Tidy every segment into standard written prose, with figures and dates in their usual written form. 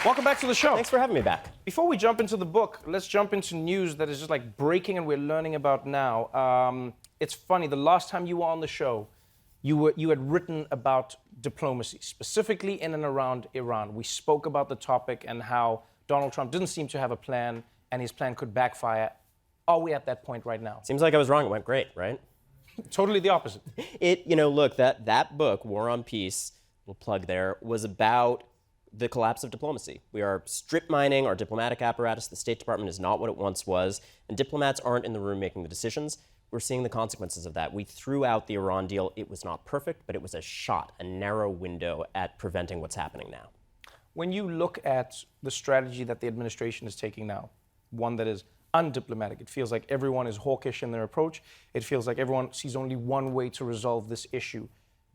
Welcome back to the show. Thanks for having me back. Before we jump into the book, let's jump into news that is just like breaking and we're learning about now. It's funny, the last time you were on the show, you had written about diplomacy, specifically in and around Iran. We spoke about the topic and how Donald Trump didn't seem to have a plan and his plan could backfire. Are we at that point right now? Seems like I was wrong. It went great, right? Totally the opposite. Look, that book, War on Peace, little plug there, was about the collapse of diplomacy. We are strip mining our diplomatic apparatus. The State Department is not what it once was, and diplomats aren't in the room making the decisions. We're seeing the consequences of that. We threw out the Iran deal. It was not perfect, but it was a shot, a narrow window at preventing what's happening now. When you look at the strategy that the administration is taking now, one that is undiplomatic, it feels like everyone is hawkish in their approach. It feels like everyone sees only one way to resolve this issue.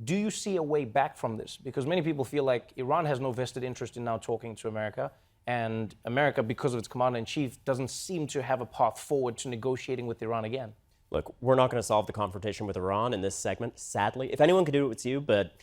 Do you see a way back from this? Because many people feel like Iran has no vested interest in now talking to America, and America, because of its commander-in-chief, doesn't seem to have a path forward to negotiating with Iran again. Look, we're not going to solve the confrontation with Iran in this segment, sadly. If anyone could do it, it's you, but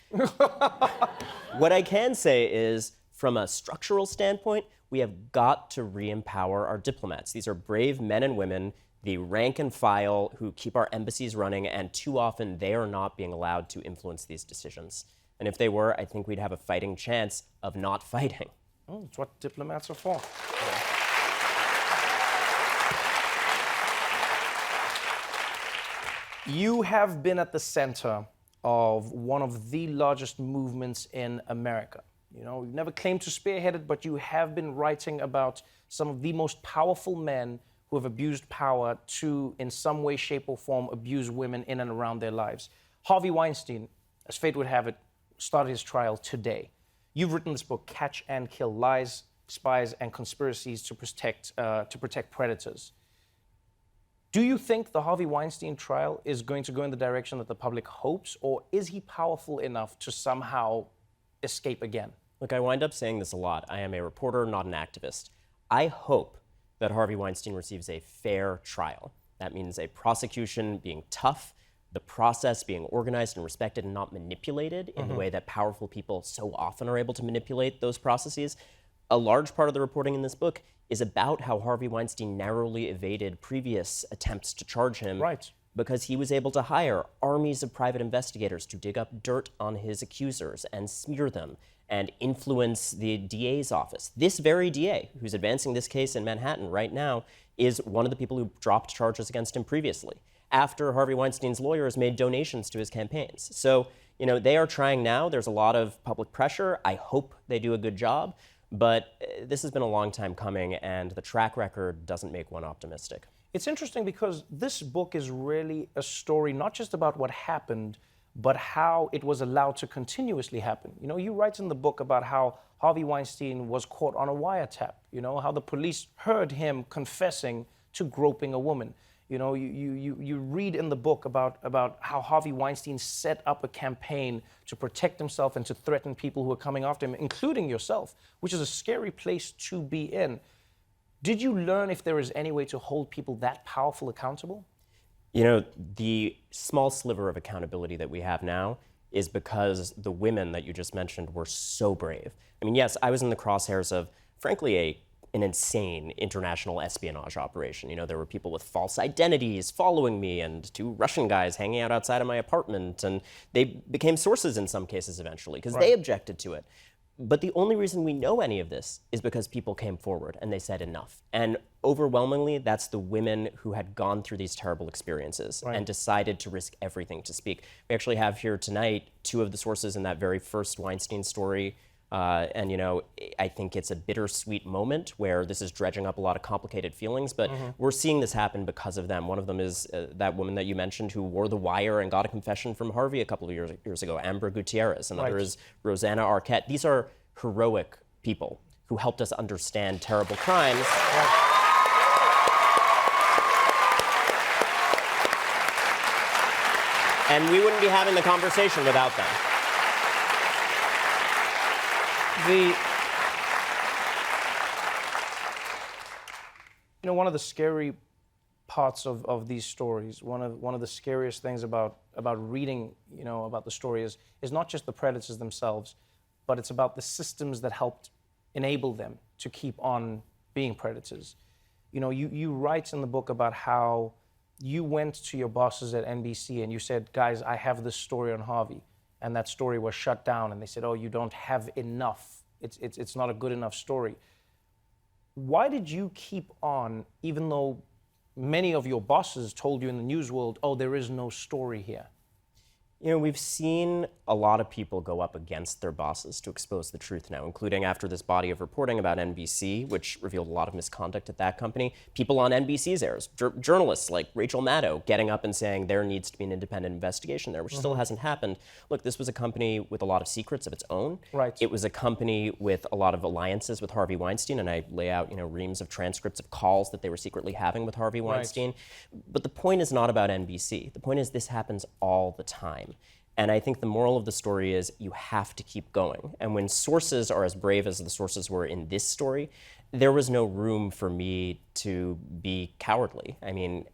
what I can say is, from a structural standpoint, we have got to re-empower our diplomats. These are brave men and women, the rank and file who keep our embassies running, and too often they are not being allowed to influence these decisions. And if they were, I think we'd have a fighting chance of not fighting. Oh, it's what diplomats are for. You have been at the center of one of the largest movements in America. You know, you've never claimed to spearhead it, but you have been writing about some of the most powerful men who have abused power to, in some way, shape, or form, abuse women in and around their lives. Harvey Weinstein, as fate would have it, started his trial today. You've written this book, Catch and Kill: Lies, Spies, and Conspiracies to Protect Predators. Do you think the Harvey Weinstein trial is going to go in the direction that the public hopes, or is he powerful enough to somehow escape again? Look, I wind up saying this a lot. I am a reporter, not an activist. I hope that Harvey Weinstein receives a fair trial. That means a prosecution being tough, the process being organized and respected and not manipulated in the way that powerful people so often are able to manipulate those processes. A large part of the reporting in this book is about how Harvey Weinstein narrowly evaded previous attempts to charge him. Right. Because he was able to hire armies of private investigators to dig up dirt on his accusers and smear them and influence the DA's office. This very DA, who's advancing this case in Manhattan right now, is one of the people who dropped charges against him previously, after Harvey Weinstein's lawyers made donations to his campaigns. So, they are trying now. There's a lot of public pressure. I hope they do a good job. But this has been a long time coming, and the track record doesn't make one optimistic. It's interesting because this book is really a story not just about what happened, but how it was allowed to continuously happen. You write in the book about how Harvey Weinstein was caught on a wiretap, how the police heard him confessing to groping a woman. You read in the book about how Harvey Weinstein set up a campaign to protect himself and to threaten people who are coming after him, including yourself, which is a scary place to be in. Did you learn if there is any way to hold people that powerful accountable? The small sliver of accountability that we have now is because the women that you just mentioned were so brave. I mean, yes, I was in the crosshairs of, frankly, an insane international espionage operation. There were people with false identities following me and two Russian guys hanging out outside of my apartment, and they became sources in some cases eventually because they objected to it. But the only reason we know any of this is because people came forward and they said enough. And overwhelmingly, that's the women who had gone through these terrible experiences and decided to risk everything to speak. We actually have here tonight two of the sources in that very first Weinstein story. I think it's a bittersweet moment where this is dredging up a lot of complicated feelings, but we're seeing this happen because of them. One of them is that woman that you mentioned who wore the wire and got a confession from Harvey a couple of years ago, Amber Gutierrez. Another is Rosanna Arquette. These are heroic people who helped us understand terrible crimes. And we wouldn't be having the conversation without them. One of the scary parts of these stories, one of the scariest things about reading, about the story is not just the predators themselves, but it's about the systems that helped enable them to keep on being predators. You know, you write in the book about how you went to your bosses at NBC and you said, guys, I have this story on Harvey. And that story was shut down. And they said, oh, you don't have enough. It's not a good enough story. Why did you keep on, even though many of your bosses told you in the news world, oh, there is no story here? You know, we've seen a lot of people go up against their bosses to expose the truth now, including after this body of reporting about NBC, which revealed a lot of misconduct at that company. People on NBC's airs, journalists like Rachel Maddow, getting up and saying there needs to be an independent investigation there, which still hasn't happened. Look, this was a company with a lot of secrets of its own. Right. It was a company with a lot of alliances with Harvey Weinstein, and I lay out, reams of transcripts of calls that they were secretly having with Harvey Weinstein. But the point is not about NBC. The point is this happens all the time. And I think the moral of the story is you have to keep going. And when sources are as brave as the sources were in this story, there was no room for me to be cowardly. I mean,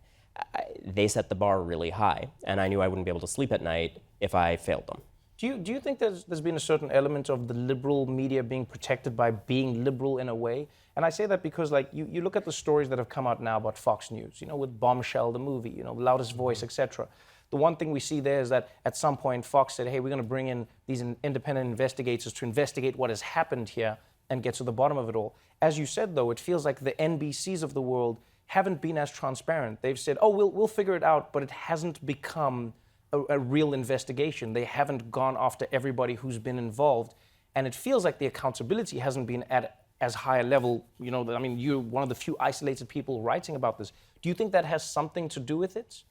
they set the bar really high, and I knew I wouldn't be able to sleep at night if I failed them. Do you think there's been a certain element of the liberal media being protected by being liberal in a way? And I say that because, like, you look at the stories that have come out now about Fox News, with Bombshell, the movie, Loudest Voice, etc. The one thing we see there is that at some point Fox said, hey, we're going to bring in these independent investigators to investigate what has happened here and get to the bottom of it all. As you said, though, it feels like the NBCs of the world haven't been as transparent. They've said, oh, we'll figure it out, but it hasn't become a real investigation. They haven't gone after everybody who's been involved. And it feels like the accountability hasn't been at as high a level. I mean, you're one of the few isolated people writing about this. Do you think that has something to do with it?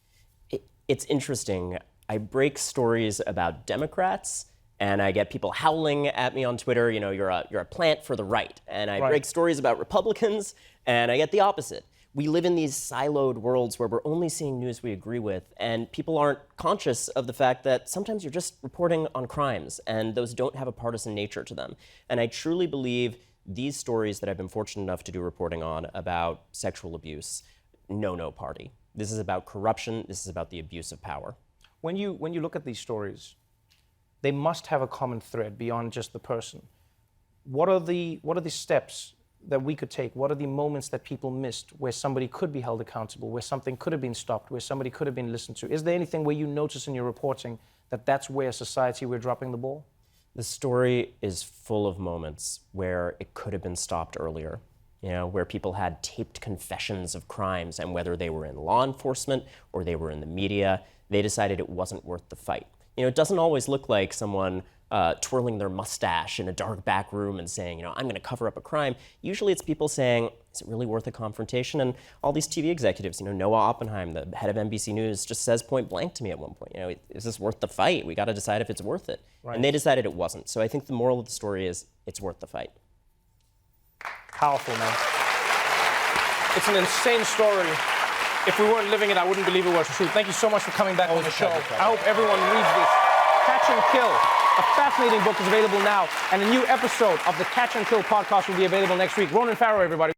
It's interesting. I break stories about Democrats, and I get people howling at me on Twitter, you're a plant for the right. And I break stories about Republicans, and I get the opposite. We live in these siloed worlds where we're only seeing news we agree with, and people aren't conscious of the fact that sometimes you're just reporting on crimes, and those don't have a partisan nature to them. And I truly believe these stories that I've been fortunate enough to do reporting on about sexual abuse, no party. This is about corruption. This is about the abuse of power. When you look at these stories, they must have a common thread beyond just the person. What are the steps that we could take? What are the moments that people missed where somebody could be held accountable, where something could have been stopped, where somebody could have been listened to? Is there anything where you notice in your reporting that that's where society we're dropping the ball? The story is full of moments where it could have been stopped earlier. Where people had taped confessions of crimes, and whether they were in law enforcement or they were in the media, they decided it wasn't worth the fight. It doesn't always look like someone twirling their mustache in a dark back room and saying, I'm going to cover up a crime. Usually it's people saying, is it really worth a confrontation? And all these TV executives, Noah Oppenheim, the head of NBC News, just says point blank to me at one point, is this worth the fight? We got to decide if it's worth it. Right. And they decided it wasn't. So I think the moral of the story is it's worth the fight. Powerful, man. It's an insane story. If we weren't living it, I wouldn't believe it was true. Thank you so much for coming back on the show. I hope everyone reads this. Catch and Kill, a fascinating book, is available now, and a new episode of the Catch and Kill podcast will be available next week. Ronan Farrow, everybody.